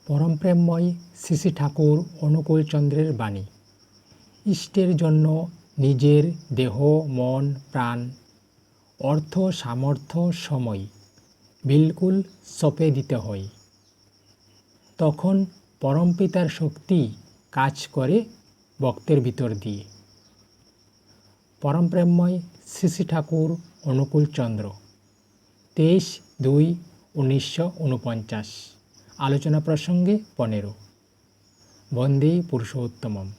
পরমপ্রেমময় শ্রী শ্রী ঠাকুর অনুকূলচন্দ্রের বাণী। ইষ্টের জন্য নিজের দেহ, মন, প্রাণ, অর্থ, সামর্থ্য, সময় বিলকুল সঁপে দিতে হয়। তখন পরমপিতার শক্তি কাজ করে ভক্তের ভিতর দিয়ে। পরমপ্রেমময় শ্রী শ্রী ঠাকুর অনুকূলচন্দ্র, 23/2/1949। আলোচনা প্রসঙ্গে 15। বন্দে পুরুষোত্তমম।